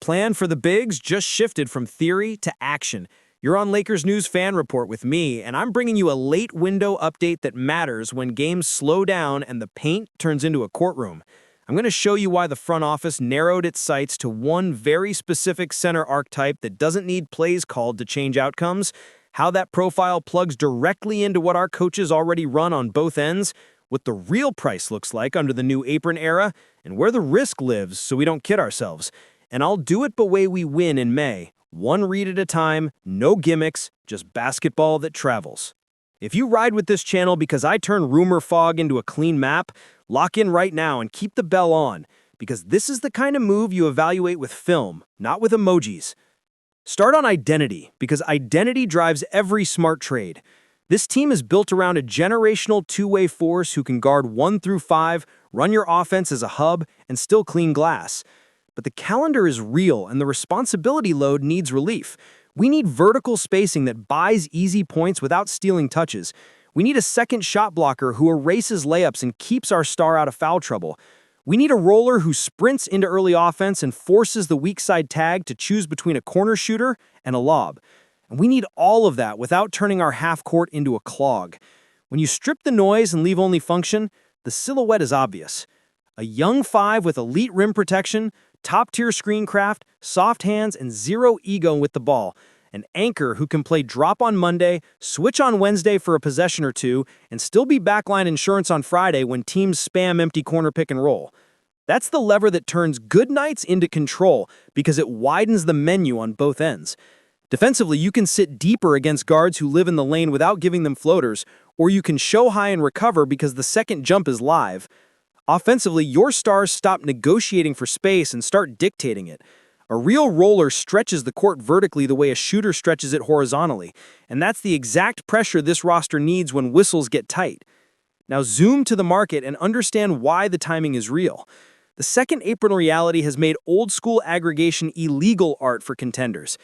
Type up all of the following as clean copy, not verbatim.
plan for the bigs just shifted from theory to action. You're on Lakers News Fan Report with me, and I'm bringing you a late window update that matters when games slow down and the paint turns into a courtroom. I'm going to show you why the front office narrowed its sights to one very specific center archetype that doesn't need plays called to change outcomes, how that profile plugs directly into what our coaches already run on both ends, what the real price looks like under the new apron era, and where the risk lives so we don't kid ourselves. And I'll do it the way we win in May. One read at a time, no gimmicks, just basketball that travels. If you ride with this channel because I turn rumor fog into a clean map, lock in right now and keep the bell on, because this is the kind of move you evaluate with film, not with emojis. Start on identity, because identity drives every smart trade. This team is built around a generational two-way force who can guard 1 through 5, run your offense as a hub, and still clean glass. But the calendar is real, and the responsibility load needs relief. We need vertical spacing that buys easy points without stealing touches. We need a second shot blocker who erases layups and keeps our star out of foul trouble. We need a roller who sprints into early offense and forces the weak side tag to choose between a corner shooter and a lob. And we need all of that without turning our half court into a clog. When you strip the noise and leave only function, the silhouette is obvious. A young 5 with elite rim protection, top-tier screen craft, soft hands, and zero ego with the ball. An anchor who can play drop on Monday, switch on Wednesday for a possession or two, and still be backline insurance on Friday when teams spam empty corner pick and roll. That's the lever that turns good nights into control because it widens the menu on both ends. Defensively, you can sit deeper against guards who live in the lane without giving them floaters, or you can show high and recover because the second jump is live. Offensively, your stars stop negotiating for space and start dictating it. A real roller stretches the court vertically the way a shooter stretches it horizontally, and that's the exact pressure this roster needs when whistles get tight. Now zoom to the market and understand why the timing is real. The second apron reality has made old-school aggregation illegal art for contenders.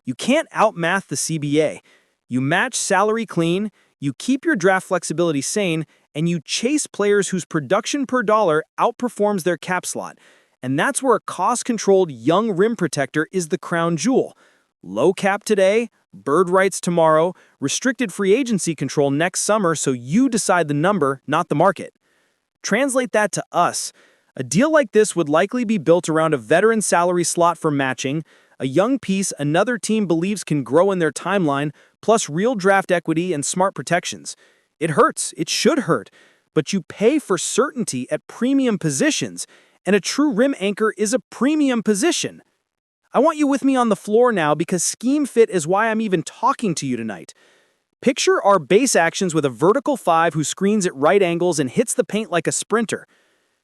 You can't outmath the CBA. You match salary clean, you keep your draft flexibility sane, and you chase players whose production per dollar outperforms their cap slot. And that's where a cost-controlled young rim protector is the crown jewel. Low cap today, bird rights tomorrow, restricted free agency control next summer so you decide the number, not the market. Translate that to us. A deal like this would likely be built around a veteran salary slot for matching, a young piece another team believes can grow in their timeline, plus real draft equity and smart protections. It hurts, it should hurt, but you pay for certainty at premium positions, and a true rim anchor is a premium position. I want you with me on the floor now because scheme fit is why I'm even talking to you tonight. Picture our base actions with a vertical 5 who screens at right angles and hits the paint like a sprinter.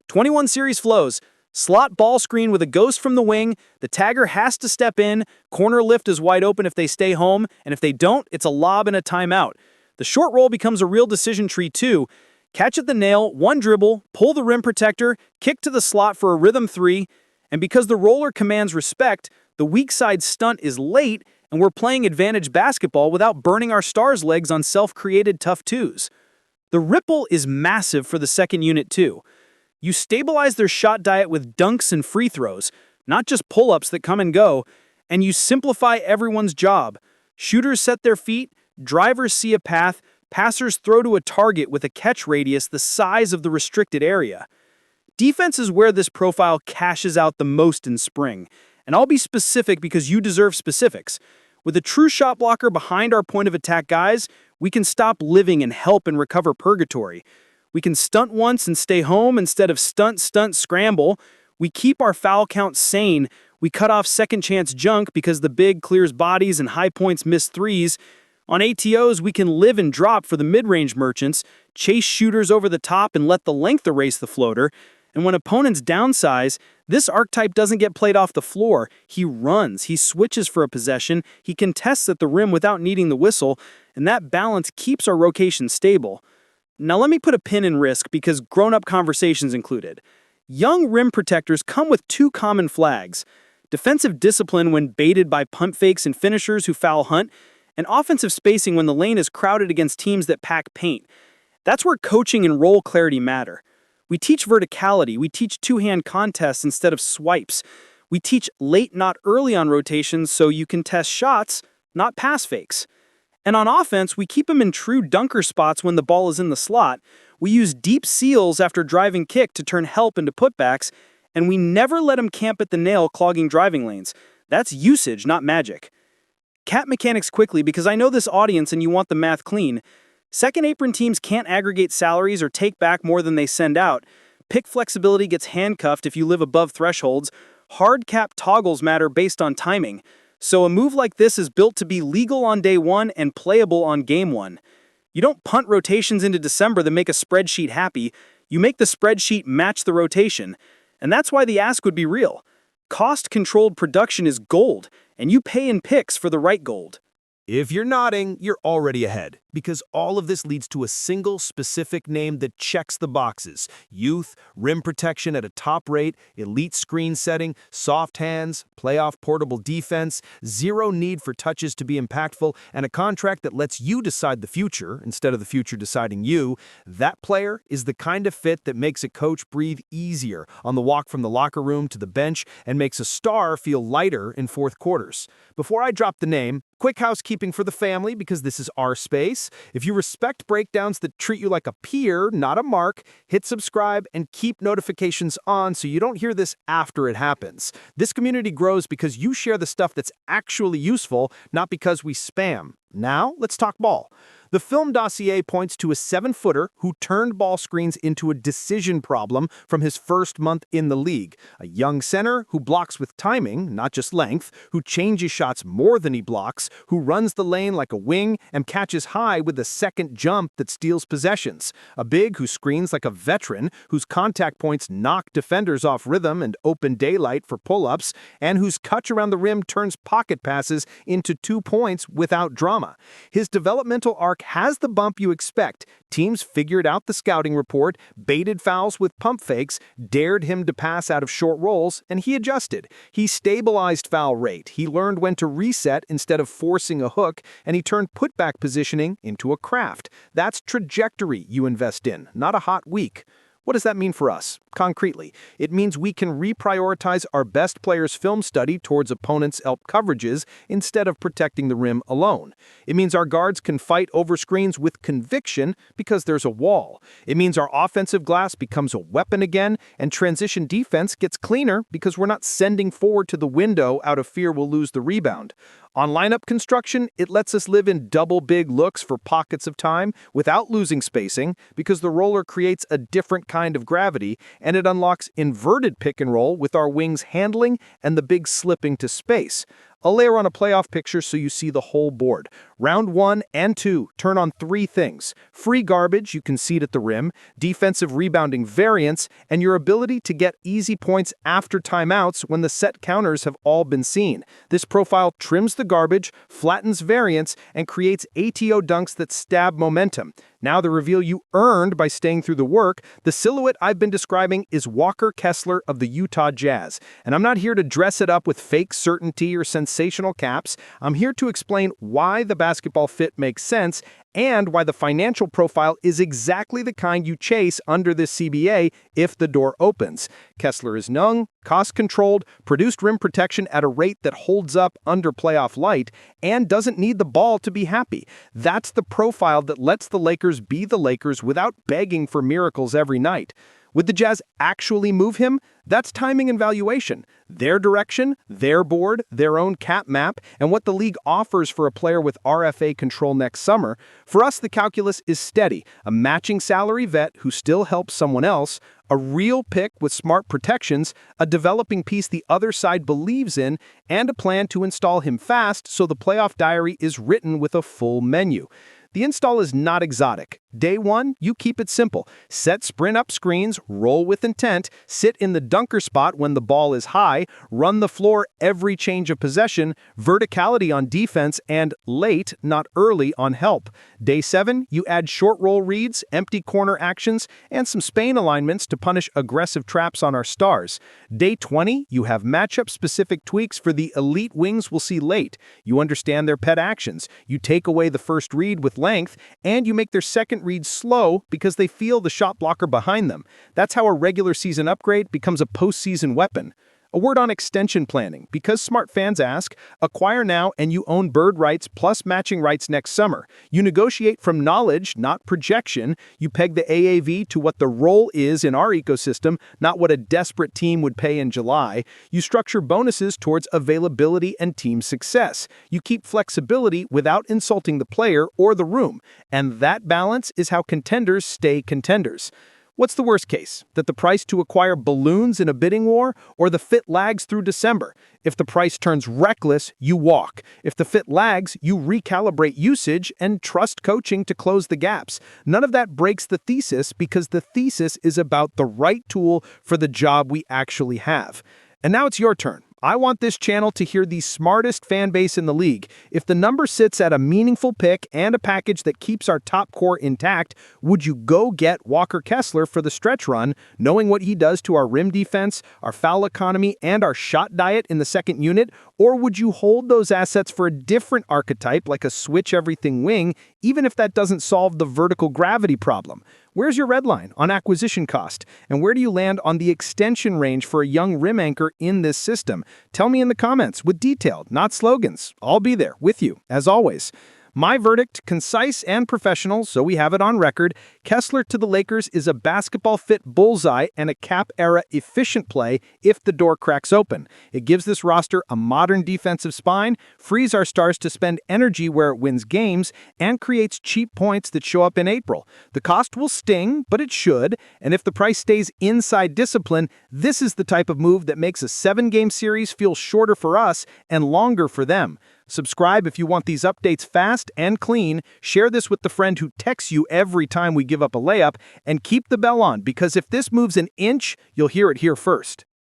21 series flows. Slot ball screen with a ghost from the wing, the tagger has to step in, corner lift is wide open if they stay home, and if they don't, it's a lob and a timeout. The short roll becomes a real decision tree too. Catch at the nail, one dribble, pull the rim protector, kick to the slot for a rhythm 3, and because the roller commands respect, the weak side stunt is late, and we're playing advantage basketball without burning our stars' legs on self-created tough twos. The ripple is massive for the second unit too. You stabilize their shot diet with dunks and free throws, not just pull-ups that come and go, and you simplify everyone's job. Shooters set their feet, drivers see a path, passers throw to a target with a catch radius the size of the restricted area. Defense is where this profile cashes out the most in spring, and I'll be specific because you deserve specifics. With a true shot blocker behind our point of attack guys, we can stop living in help and recover purgatory. We can stunt once and stay home instead of stunt, scramble. We keep our foul count sane. We cut off second chance junk because the big clears bodies and high points miss threes. On ATOs, we can live and drop for the mid-range merchants, chase shooters over the top and let the length erase the floater. And when opponents downsize, this archetype doesn't get played off the floor. He runs, he switches for a possession, he contests at the rim without needing the whistle, and that balance keeps our rotation stable. Now let me put a pin in risk because grown-up conversations included. Young rim protectors come with two common flags: defensive discipline when baited by pump fakes and finishers who foul hunt, and offensive spacing when the lane is crowded against teams that pack paint. That's where coaching and role clarity matter. We teach verticality, we teach two-hand contests instead of swipes. We teach late, not early on rotations so you can test shots, not pass fakes. And on offense, we keep them in true dunker spots when the ball is in the slot. We use deep seals after driving kick to turn help into putbacks, and we never let them camp at the nail clogging driving lanes. That's usage, not magic. Cap mechanics quickly because I know this audience and you want the math clean. Second apron teams can't aggregate salaries or take back more than they send out. Pick flexibility gets handcuffed if you live above thresholds. Hard cap toggles matter based on timing. So a move like this is built to be legal on day one and playable on game one. You don't punt rotations into December that make a spreadsheet happy. You make the spreadsheet match the rotation. And that's why the ask would be real. Cost-controlled production is gold, and you pay in picks for the right gold. If you're nodding, you're already ahead, because all of this leads to a single specific name that checks the boxes. Youth, rim protection at a top rate, elite screen setting, soft hands, playoff portable defense, zero need for touches to be impactful, and a contract that lets you decide the future instead of the future deciding you. That player is the kind of fit that makes a coach breathe easier on the walk from the locker room to the bench and makes a star feel lighter in fourth quarters. Before I drop the name, quick housekeeping for the family, because this is our space. If you respect breakdowns that treat you like a peer, not a mark, hit subscribe and keep notifications on so you don't hear this after it happens. This community grows because you share the stuff that's actually useful, not because we spam. Now, let's talk ball. The film dossier points to a 7-footer who turned ball screens into a decision problem from his first month in the league. A young center who blocks with timing, not just length, who changes shots more than he blocks, who runs the lane like a wing and catches high with a second jump that steals possessions. A big who screens like a veteran, whose contact points knock defenders off rhythm and open daylight for pull-ups, and whose catch around the rim turns pocket passes into 2 points without drama. His developmental arc has the bump you expect. Teams figured out the scouting report, baited fouls with pump fakes, dared him to pass out of short rolls, and he adjusted. He stabilized foul rate, he learned when to reset instead of forcing a hook, and he turned putback positioning into a craft. That's trajectory you invest in, not a hot week. What does that mean for us? Concretely, it means we can reprioritize our best players' film study towards opponents' help coverages instead of protecting the rim alone. It means our guards can fight over screens with conviction because there's a wall. It means our offensive glass becomes a weapon again, and transition defense gets cleaner because we're not sending forward to the window out of fear we'll lose the rebound. On lineup construction, it lets us live in double big looks for pockets of time without losing spacing because the roller creates a different kind of gravity, and it unlocks inverted pick and roll with our wings handling and the big slipping to space. I'll layer on a playoff picture so you see the whole board. Round 1 and 2 turn on 3 things: free garbage you can seed at the rim, defensive rebounding variance, and your ability to get easy points after timeouts when the set counters have all been seen. This profile trims the garbage, flattens variance, and creates ATO dunks that stab momentum. Now the reveal you earned by staying through the work. The silhouette I've been describing is Walker Kessler of the Utah Jazz. And I'm not here to dress it up with fake certainty or sensational caps. I'm here to explain why the basketball fit makes sense and why the financial profile is exactly the kind you chase under this CBA if the door opens. Kessler is young, cost-controlled, produced rim protection at a rate that holds up under playoff light, and doesn't need the ball to be happy. That's the profile that lets the Lakers be the Lakers without begging for miracles every night. Would the Jazz actually move him? That's timing and valuation. Their direction, their board, their own cap map, and what the league offers for a player with RFA control next summer. For us, the calculus is steady. A matching salary vet who still helps someone else, a real pick with smart protections, a developing piece the other side believes in, and a plan to install him fast so the playoff diary is written with a full menu. The install is not exotic. Day 1, you keep it simple. Set sprint-up screens, roll with intent, sit in the dunker spot when the ball is high, run the floor every change of possession, verticality on defense, and late, not early, on help. Day 7, you add short roll reads, empty corner actions, and some Spain alignments to punish aggressive traps on our stars. Day 20, you have matchup-specific tweaks for the elite wings we'll see late. You understand their pet actions. You take away the first read with length, and you make their second read slow because they feel the shot blocker behind them. That's how a regular season upgrade becomes a postseason weapon. A word on extension planning. Because smart fans ask, acquire now and you own bird rights plus matching rights next summer. You negotiate from knowledge, not projection. You peg the AAV to what the role is in our ecosystem, not what a desperate team would pay in July. You structure bonuses towards availability and team success. You keep flexibility without insulting the player or the room. And that balance is how contenders stay contenders. What's the worst case? That the price to acquire balloons in a bidding war, or the fit lags through December? If the price turns reckless, you walk. If the fit lags, you recalibrate usage and trust coaching to close the gaps. None of that breaks the thesis because the thesis is about the right tool for the job we actually have. And now it's your turn. I want this channel to hear the smartest fan base in the league. If the number sits at a meaningful pick and a package that keeps our top core intact, would you go get Walker Kessler for the stretch run, knowing what he does to our rim defense, our foul economy, and our shot diet in the second unit? Or would you hold those assets for a different archetype like a switch-everything wing, even if that doesn't solve the vertical gravity problem? Where's your red line on acquisition cost? And where do you land on the extension range for a young rim anchor in this system? Tell me in the comments with detail, not slogans. I'll be there with you, as always. My verdict, concise and professional, so we have it on record. Kessler to the Lakers is a basketball-fit bullseye and a cap-era efficient play if the door cracks open. It gives this roster a modern defensive spine, frees our stars to spend energy where it wins games, and creates cheap points that show up in April. The cost will sting, but it should, and if the price stays inside discipline, this is the type of move that makes a 7-game series feel shorter for us and longer for them. Subscribe if you want these updates fast and clean. Share this with the friend who texts you every time we give up a layup. And keep the bell on, because if this moves an inch, you'll hear it here first.